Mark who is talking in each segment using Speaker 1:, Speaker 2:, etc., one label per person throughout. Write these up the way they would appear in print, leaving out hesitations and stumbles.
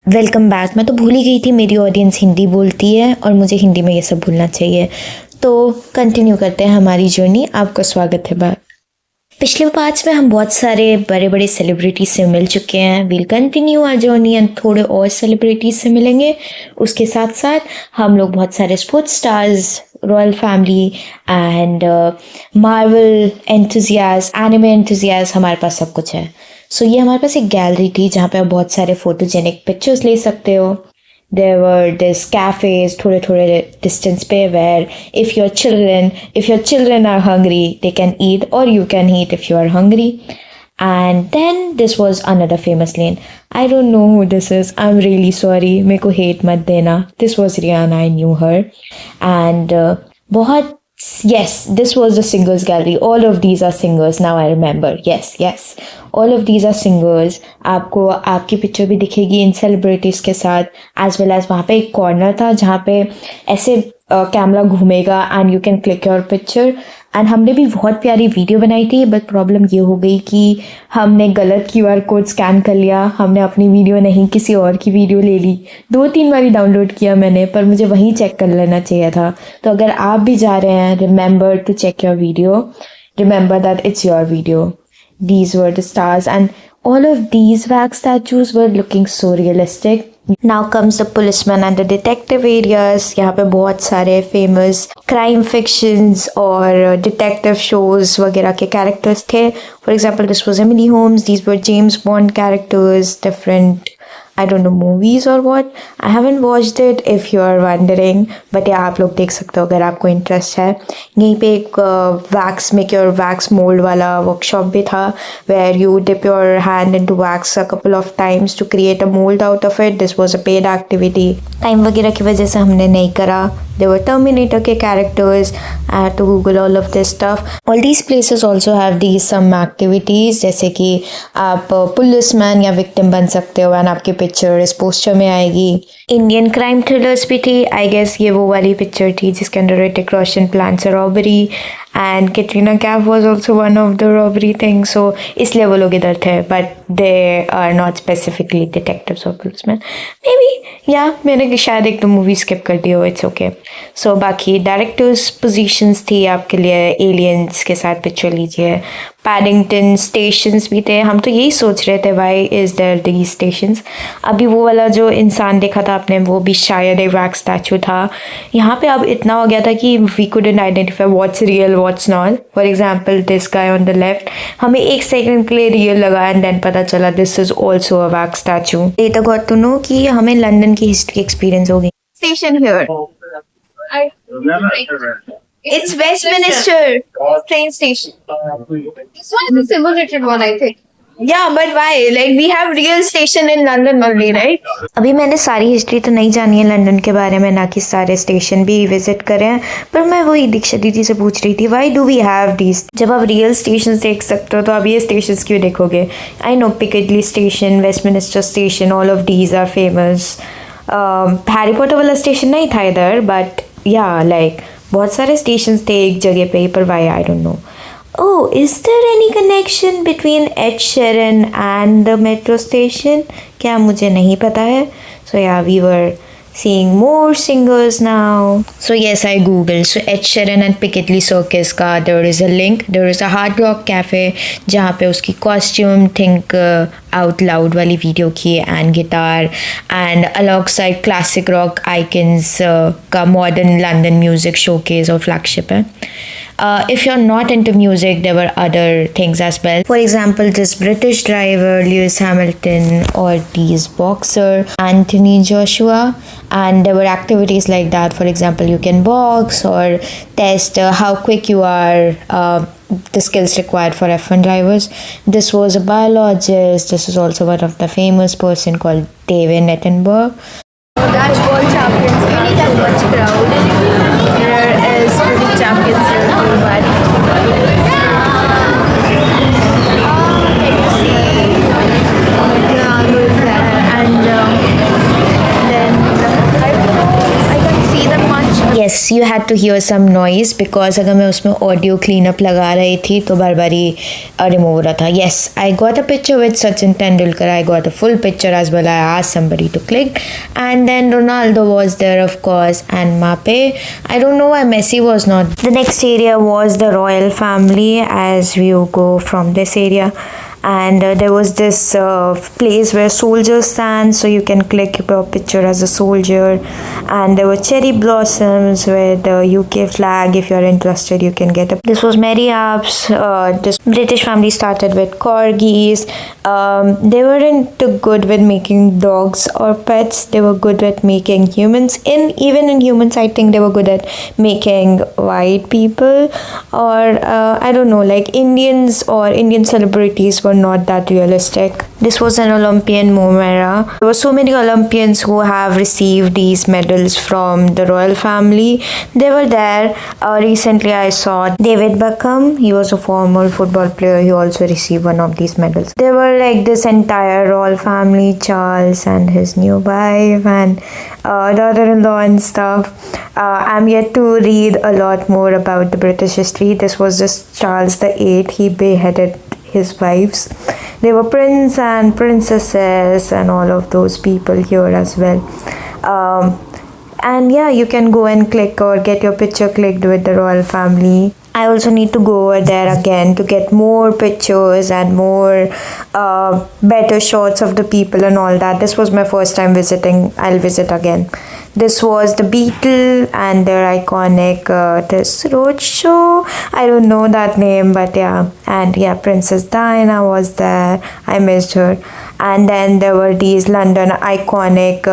Speaker 1: Welcome back. मैं तो भूल ही गई थी मेरी ऑडियंस हिंदी बोलती है और मुझे हिंदी में ये सब भूलना चाहिए। तो कंटिन्यू करते हैं हमारी जर्नी। आपका स्वागत है बैक। पिछले पार्ट्स में हम बहुत सारे बड़े बड़े सेलिब्रिटीज से मिल चुके हैं। We'll continue our journey and थोड़े और सेलिब्रिटीज से मिलेंगे। उसके साथ साथ हम लोग बहुत सारे sports stars, royal family and Marvel enthusiast, anime enthusiast, हमारे पास सब कुछ है। सो ये हमारे पास एक गैलरी थी जहाँ पे आप बहुत सारे फोटोजेनिक पिक्चर्स ले सकते हो। There were these cafes थोड़े थोड़े distance पे where if your children are hungry they can eat, or you can eat if you are hungry. And then this was another famous lane. I don't know who this is. I'm really sorry. मेरे को hate मत देना. This was Rihanna. I knew her. And बहुत yes, this was the singers gallery. All of these are singers. Now I remember. Yes. All of these are singers. आपको आपकी picture भी दिखेगी इन celebrities के साथ, एज वेल एज वहाँ पे एक कॉर्नर था जहाँ पे ऐसे कैमरा घूमेगा and you can click your picture. And हमने भी बहुत प्यारी वीडियो बनाई थी, बट प्रॉब्लम ये हो गई कि हमने गलत QR कोड स्कैन कर लिया। हमने अपनी वीडियो नहीं किसी और की वीडियो ले ली। 2-3 बारी डाउनलोड किया मैंने, पर मुझे वहीं चेक कर लेना चाहिए था। तो अगर आप भी जा रहे हैं, remember to check your video, remember that it's your video. These were the stars, and all of these wax statues were looking so realistic. Now comes the policeman and the detective areas. यहाँ पे बहुत सारे famous crime fictions और detective shows वगैरह के characters थे. For example, this was Emily Holmes. These were James Bond characters, different, I don't know, movies or what. I haven't watched it if you are wondering, but yeah, आप लोग देख सकते हो अगर आपको इंटरेस्ट है। यहीं पे एक wax make your wax mould वाला वर्कशॉप भी था, where you dip your hand into wax a couple of times to create a mold out of it. This was a paid activity. Time वगैरह की वजह से हमने नहीं करा। There were Terminator के characters. I had to Google all of this stuff. All these places also have these some activities, जैसे कि आप पुलिसमैन या विक्टिम बन सकते हो एंड आपकी पिक्चर इस पोस्टर में आएगी। इंडियन क्राइम थ्रिलर्स भी थी। आई गेस ये वो वाली पिक्चर थी जिसके अंदर Hrithik Roshan plans a robbery and Katrina Kaif was also one of the robbery thing. So इसलिए वो लोग इधर थे, but they are not specifically detectives और पुलिसमैन। मे बी या मैंने शायद एक दो मूवी स्किप कर दी हो, इट्स ओके। सो बाकी डायरेक्टर्स पोजीशंस थी आपके लिए। एलियंस के साथ पिक्चर लीजिए। पैडिंगटन स्टेशंस भी थे। हम तो यही सोच रहे थे why is there these stations. अभी वो वाला जो इंसान देखा था आपने, वो भी शायद एक वैक्स स्टैचू था। यहाँ पे अब इतना हो गया था कि we couldn't identify what's real what's not. For example this guy on the left, हमें एक सेकंड के लिए रियल लगा एंड देन पता चला this is also a wax statue. ये तो गॉट टू नो कि हमें लंदन की हिस्ट्री एक्सपीरियंस हो गई। Station here, it's Westminster train station. This one is a simulated one, I think. Yeah, but why? Like we have real station in London only, right? अभी मैंने सारी history तो नहीं जानी है लंदन के बारे में, ना कि सारे स्टेशन भी विजिट करे हैं, पर मैं वही दीक्षा दीदी से पूछ रही थी why do we have these. जब आप रियल स्टेशन देख सकते हो तो आप ये स्टेशन क्यों देखोगे? I know Piccadilly station, Westminster station, all of these are famous. Harry Potter वाला स्टेशन नहीं था इधर, बट या लाइक बहुत सारे स्टेशंस थे एक जगह पे, पर why I don't know. Oh, is there any connection between Ed Sheeran and the metro station? क्या मुझे नहीं पता है। So yeah we were seeing more singers now. So yes, I googled. So Ed Sheeran and Piccadilly Circus का there is a link. There is a Hard Rock Cafe जहाँ पे उसकी costume think out loud वाली video की and guitar and alongside classic rock icons का modern London music showcase और flagship है. If you're not into music, there were other things as well. For example, this British driver Lewis Hamilton or this boxer Anthony Joshua, and there were activities like that. For example, you can box or test how quick you are, the skills required for F1 drivers. This was a biologist. This is also one of the famous person called David Attenborough. Dashboard champions, really that much crowd. There is British champions here. Yes, so you had to hear some noise because अगर मैं उसमें audio clean up लगा रही थी तो बार बार ही remove हो रहा था. Yes, I got a picture with Sachin Tendulkar. I got a full picture as well. I asked somebody to click, and then Ronaldo was there of course, and Mbappe. I don't know why Messi was not. The next area was the royal family as you go from this area, and there was this place where soldiers stand, so you can click your picture as a soldier, and there were cherry blossoms with the UK flag. If you're interested, you can get a. This was Mary Apps. This British family started with corgis. They weren't good with making dogs or pets. They were good at making humans. Even in humans, I think they were good at making white people, or I don't know, like Indians or Indian celebrities were not that realistic. This was an Olympian era. There were so many Olympians who have received these medals from the royal family. They were there. Recently, I saw David Beckham. He was a former football player. He also received one of these medals. They were like this entire royal family, Charles and his new wife and daughter-in-law and stuff. I'm yet to read a lot more about the British history. This was just Charles the 8th. He beheaded his wives. They were prince and princesses and all of those people here as well. And yeah, you can go and click or get your picture clicked with the royal family. I also need to go over there again to get more pictures and more better shots of the people and all that. This was my first time visiting. I'll visit again. This was the Beatle and their iconic this roadshow. I don't know that name, but yeah. And yeah, Princess Diana was there. I missed her. And then there were these London iconic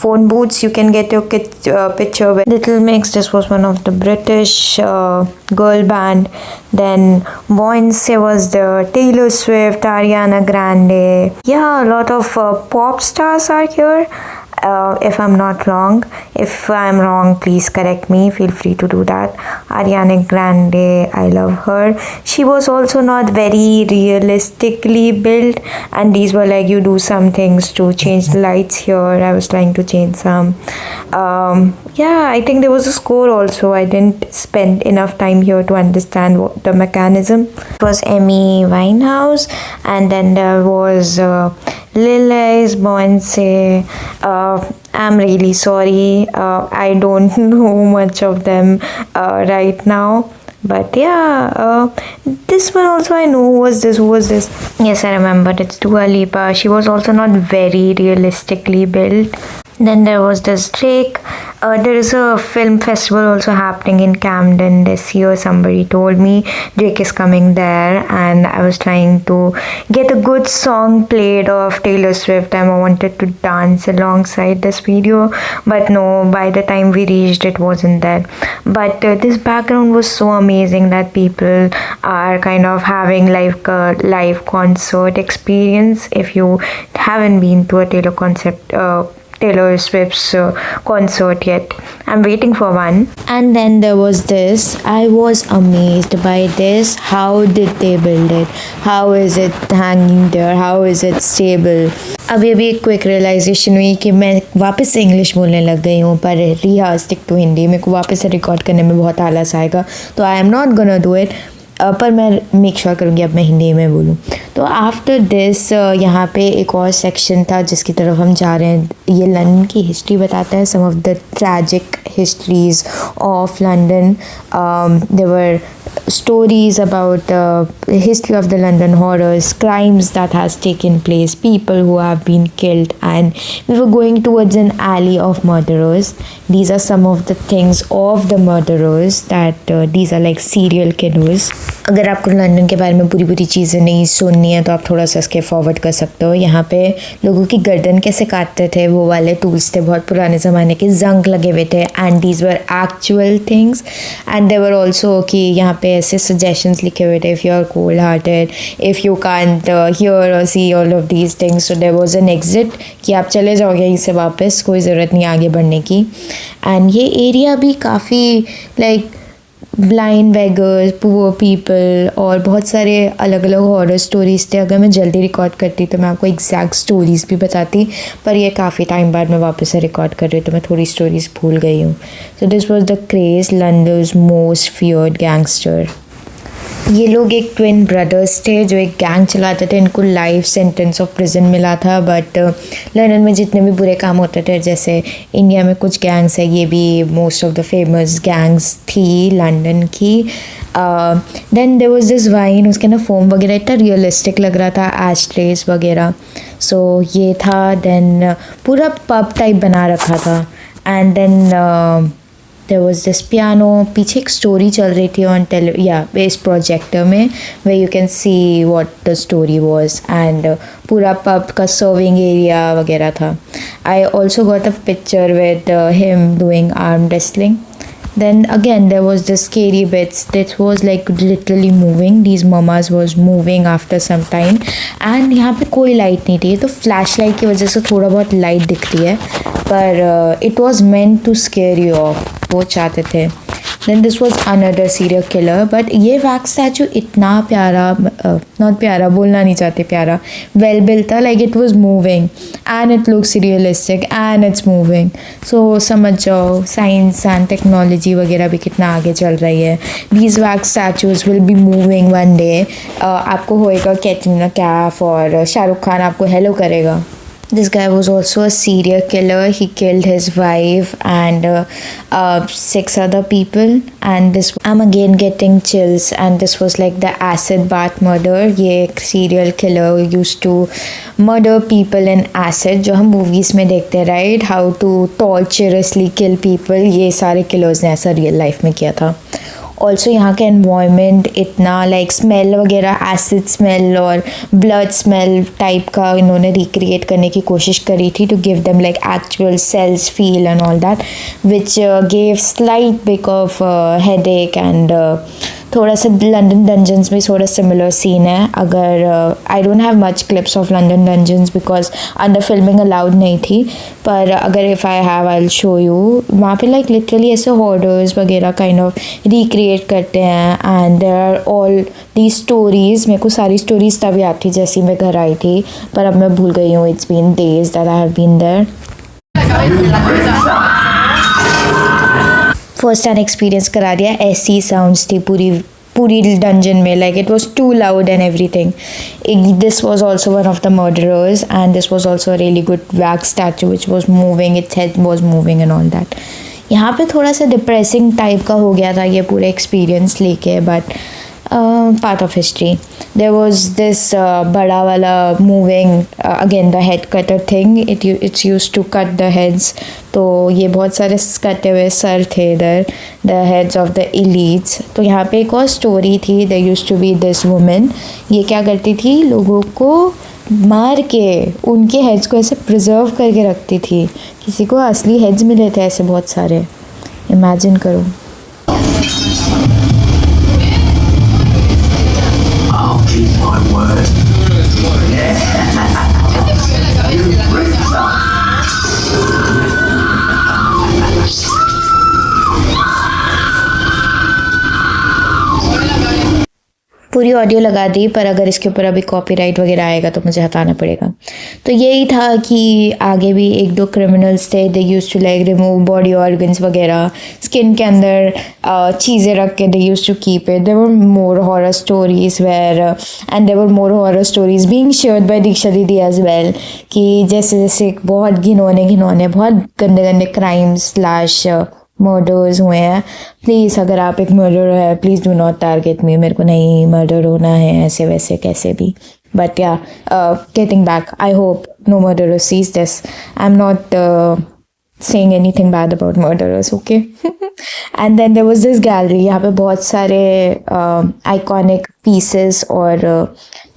Speaker 1: phone booths. You can get your picture with Little Mix. This was one of the British girl band. Then Beyoncé was there. Taylor Swift, Ariana Grande. Yeah, a lot of pop stars are here. If I'm not wrong. If I'm wrong, please correct me. Feel free to do that. Ariana Grande, I love her. She was also not very realistically built, and these were like you do some things to change the lights here. I was trying to change some. Yeah, I think there was a score also. I didn't spend enough time here to understand the mechanism. It was Amy Winehouse, and then there was Lilith, Beyoncé. I'm really sorry. I don't know much of them right now. But yeah, this one also I know. Who was this? Yes, I remember. It's Dua Lipa. She was also not very realistically built. Then there was this Drake. There is a film festival also happening in Camden this year. Somebody told me Drake is coming there, and I was trying to get a good song played of Taylor Swift, and I wanted to dance alongside this video, but no, by the time we reached it wasn't there. But this background was so amazing that people are kind of having like a live concert experience. If you haven't been to a Taylor Swift's concert yet, I'm waiting for one. And then there was this. I was amazed by this. How did they build it? How is it hanging there? How is it stable? अभी एक quick realisation हुई कि मैं वापस से English बोलने लग गई हूँ, पर रिया स्टिक टू हिंदी. मेरे को वापस से रिकॉर्ड करने में बहुत आलस आएगा, तो आई am not gonna do it. पर मैं मेक श्योर करूँगी अब मैं हिंदी में बोलूँ. तो आफ्टर दिस यहाँ पे एक और सेक्शन था जिसकी तरफ हम जा रहे हैं. ये लंदन की हिस्ट्री बताता है, some of the tragic histories of London. There were stories about the history of the London horrors, crimes that has taken place, people who have been killed, and we were going towards an alley of murderers. These are some of the things of the murderers that these are like serial killers. अगर आपको London के बारे में पूरी पूरी चीज़ें नहीं सुननी है तो आप थोड़ा सा इसके फॉरवर्ड कर सकते हो. यहाँ पे लोगों की गर्दन कैसे काटते थे वो वाले टूल्स थे, बहुत पुराने ज़माने के जंग लगे हुए थे, and these were actual things. And they were also कि यहाँ पे ऐसे सजेशंस लिखे हुए थे, if you are cold hearted, if you can't hear और see all of these things, so there was an exit कि आप चले जाओगे यहीं से वापस, कोई ज़रूरत नहीं आगे बढ़ने की. एंड ये एरिया भी काफ़ी like blind beggars, poor people और बहुत सारे अलग अलग हॉरर स्टोरीज़ थे। अगर मैं जल्दी रिकॉर्ड करती तो मैं आपको एग्जैक्ट स्टोरीज़ भी बताती, पर ये काफ़ी टाइम बाद मैं वापस से रिकॉर्ड कर रही हूँ तो मैं थोड़ी स्टोरीज़ भूल गई हूँ। So this was the craze London's most feared gangster. ये लोग एक ट्विन ब्रदर्स थे जो एक गैंग चलाते थे। इनको लाइफ सेंटेंस ऑफ प्रिजन मिला था, बट लंदन में जितने भी बुरे काम होते थे, जैसे इंडिया में कुछ गैंग्स है, ये भी most of the famous gangs थी लंदन की। Then there was this wine, उसके ना फोम वगैरह इतना रियलिस्टिक लग रहा था, एशट्रेस वगैरह। सो ये था। देन पूरा पब टाइप बना रखा था। And then there was this piano. पीछे एक स्टोरी चल रही थी ऑन इस प्रोजेक्टर में, way you can see what the story was. And पूरा पब का सर्विंग एरिया वगैरह था। I also got a picture with him doing arm wrestling. Then again there was the scary bits that was like literally moving. These mamas was moving after some time and यहाँ पे कोई light नहीं थी, तो flash light की वजह से थोड़ा बहुत लाइट दिख रही है, पर it was meant to scare you off, वो चाहते थे. Then this was another serial killer. But ये वैक्स स्टैचू इतना प्यारा, नॉट प्यारा बोलना नहीं चाहते, प्यारा, वेल बिल्ट था. Like it was moving and it looks realistic and it's moving. So समझ जाओ साइंस एंड टेक्नोलॉजी वगैरह भी कितना आगे चल रही है. These wax statues will be moving one day. आपको होएगा कैटरीना कैफ और शाहरुख खान आपको हेलो करेगा. This guy was also a serial killer. He killed his wife and 6 other people. And this, I'm again getting chills. And this was like the acid bath murder. ये एक serial killer used to murder people in acid, जो हम movies में देखते हैं, right? How to torturously kill people. ये सारे killers ने ऐसा real life में किया था. ऑल्सो यहाँ का एनवायरनमेंट इतना लाइक स्मेल वगैरह, एसिड स्मेल और ब्लड स्मेल टाइप का इन्होंने रिक्रिएट करने की कोशिश करी थी to give them like actual cells feel and all that, which gave slight bit of headache. And थोड़ा सा लंदन डंजन्स में थोड़ा सिमिलर सीन है. अगर I don't have much clips of London dungeons because under filming allowed नहीं थी, पर अगर if I have I will show you. वहाँ पे लाइक लिटरली ऐसे हॉर्डर्स वगैरह काइंड ऑफ रिक्रिएट करते हैं. And there are all the stories. मेरे को सारी स्टोरीज तभी याद थी जैसी मैं घर आई थी, पर अब मैं भूल गई हूँ. It's been days that I have been there. First hand experience करा दिया. ऐसी साउंड्स थी पूरी डंजन में, like it was too loud and everything. This was also one of the murderers and this was also a really good wax statue which was moving, its head was moving and all that. यहाँ पे थोड़ा सा depressing type का हो गया था ये पूरे एक्सपीरियंस लेके, but part of history. There was this बड़ा वाला moving again the head cutter thing. It's used to cut the heads. तो ये बहुत सारे कटे हुए सर थे इधर, the heads of the elites. तो यहाँ पे एक और स्टोरी थी. There used to be this woman. ये क्या करती थी, लोगों को मार के उनके हेड्स को ऐसे प्रिजर्व करके रखती थी. किसी को असली हेड्स मिले थे ऐसे बहुत सारे. इमेजिन करो.
Speaker 2: Keep my word.
Speaker 1: पूरी ऑडियो लगा दी, पर अगर इसके ऊपर अभी कॉपीराइट वगैरह आएगा तो मुझे हटाना पड़ेगा. तो यही था कि आगे भी 1-2 क्रिमिनल्स थे. They used to like remove body organs वगैरह, स्किन के अंदर चीज़ें रख के they used to keep it. There were more horror stories there were more horror stories being shared by Diksha didi as well, कि जैसे बहुत घिनौने बहुत गंदे क्राइम्स स्लैश मर्डर्स हुए हैं. प्लीज़ अगर आप एक मर्डर है, प्लीज़ डू नॉट टारगेट मी. मेरे को नहीं मर्डर होना है ऐसे वैसे कैसे भी. But yeah getting back, I hope no murderer sees this. I am not saying anything bad about murderers, okay? And then there was this gallery. यहाँ पे बहुत सारे iconic pieces or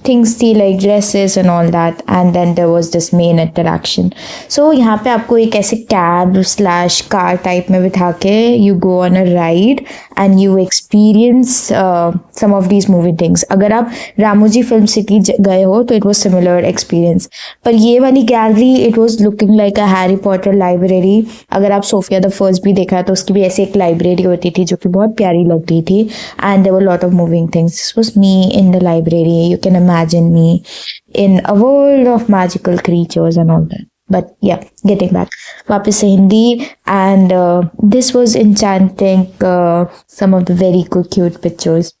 Speaker 1: things थी like dresses and all that, and then there was this main attraction. So यहाँ पे आपको एक ऐसे cab slash car type में बिठा के you go on a ride and you experience some of these movie things. अगर आप रामोजी फिल्म सिटी गए हो तो it was similar experience. पर ये वाली gallery it was looking like a Harry Potter library. अगर आप सोफिया द फर्स्ट भी देखा तो उसकी भी ऐसे एक लाइब्रेरी होती थी जो कि बहुत प्यारी लग रही थी, and there were a lot of moving things. This was me in the library. You can imagine me in a world of magical creatures and all that. But yeah, getting back, वापस से Hindi, and this was enchanting. Some of the very good cute pictures.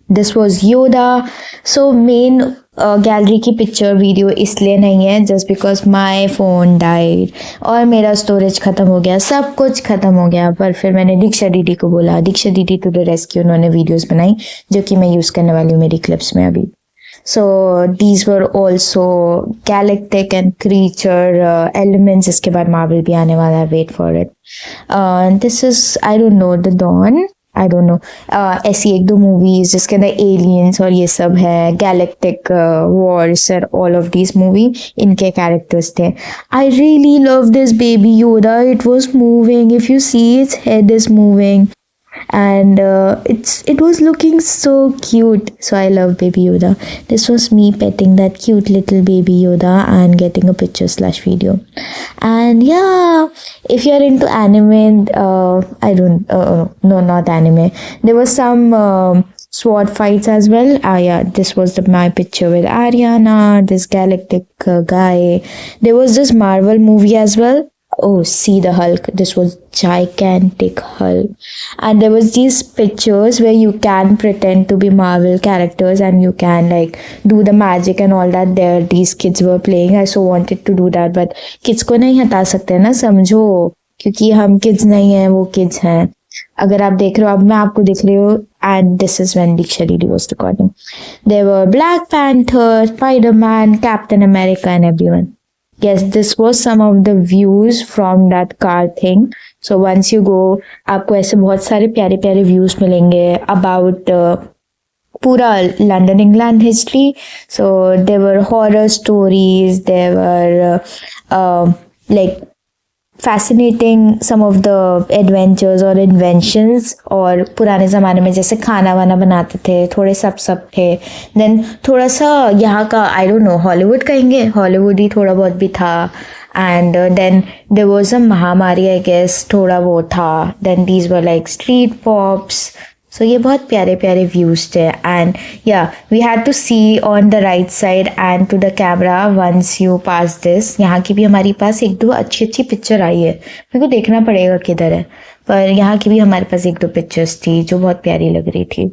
Speaker 1: This was Yoda. So main gallery की picture video इसलिए नहीं है just because my phone died और मेरा storage ख़त्म हो गया, सब कुछ ख़त्म हो गया. पर फिर मैंने दीक्षा दीदी को बोला, दीक्षा दीदी टू द रेस्क्यू. उन्होंने वीडियोस बनाई जो कि मैं यूज़ करने वाली हूँ मेरी क्लिप्स में अभी. So these were also galactic and creature elements. इसके बाद मार्वल भी आने वाला है, wait for it. This is, I don't know, The Dawn. I don't know. ऐसी एक दो मूवीज जिसके अंदर एलियंस और ये सब है, गैलेक्टिक वॉर्स और ऑल ऑफ दिस मूवी, इनके कैरेक्टर्स थे. I really love this baby Yoda. It was moving. If you see its head is moving and it was looking so cute. So I love baby Yoda. This was me petting that cute little baby Yoda and getting a picture slash video. And yeah, if you're into anime, I don't no, not anime, there was some sword fights as well. Yeah, this was my picture with Ariana, this galactic guy. There was this Marvel movie as well. Oh, see the Hulk. This was gigantic Hulk. And there was these pictures where you can pretend to be Marvel characters and you can like do the magic and all that. There these kids were playing. I so wanted to do that, but kids को नहीं हटा सकते ना, समझो, क्योंकि हम kids नहीं हैं, वो kids हैं. अगर आप देख रहे हो, अब मैं आपको दिख रही हूँ, and this is when Diksha Didi was recording. There were Black Panther, Spider-Man, Captain America and everyone. Yes, this was some of the views from that car thing. So once you go, आपको ऐसे बहुत सारे प्यारे प्यारे views मिलेंगे about पूरा London, England history. So there were horror stories, there were like fascinating some of the adventures और inventions, और पुराने ज़माने में जैसे खाना वाना बनाते थे, थोड़े सब थे. Then थोड़ा सा यहाँ का I don't know, हॉलीवुड कहेंगे, हॉलीवुड ही थोड़ा बहुत भी था. And then there was a महामारी, I guess, थोड़ा वो था. Then these were like street pops. So ये बहुत प्यारे प्यारे व्यूज़ थे. And yeah, we had to see on the right side and to the camera once you pass this. यहाँ की भी हमारे पास एक दो अच्छी अच्छी पिक्चर आई है, मेरे को देखना पड़ेगा किधर है, पर यहाँ की भी हमारे पास एक दो पिक्चर्स थी जो बहुत प्यारी लग रही थी.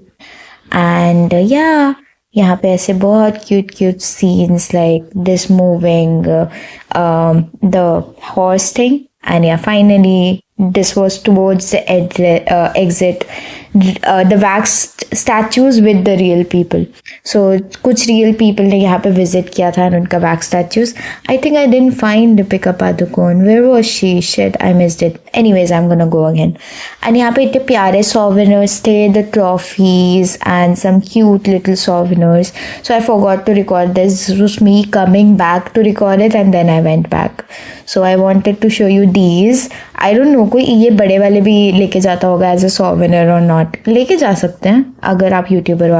Speaker 1: And yeah, यहाँ पे ऐसे बहुत cute scenes like this moving the horse thing. And yeah, finally this was towards the exit. The wax statues with the real people. So कुछ real people ने यहाँ पे visit किया था, उनका wax statues. I think I didn't find Deepika Padukone. Where was she? Shit, I missed it. Anyways, I'm gonna go again. And यहाँ पे इतने प्यारे souvenirs थे, the trophies and some cute little souvenirs. So I forgot to record this. This was me coming back to record it and then I went back. So I wanted to show you these. I don't know, कोई ये बड़े वाले भी लेके जाता होगा as a souvenir or not. लेके जा सकते हैं अगर आप यूट्यूबर हो,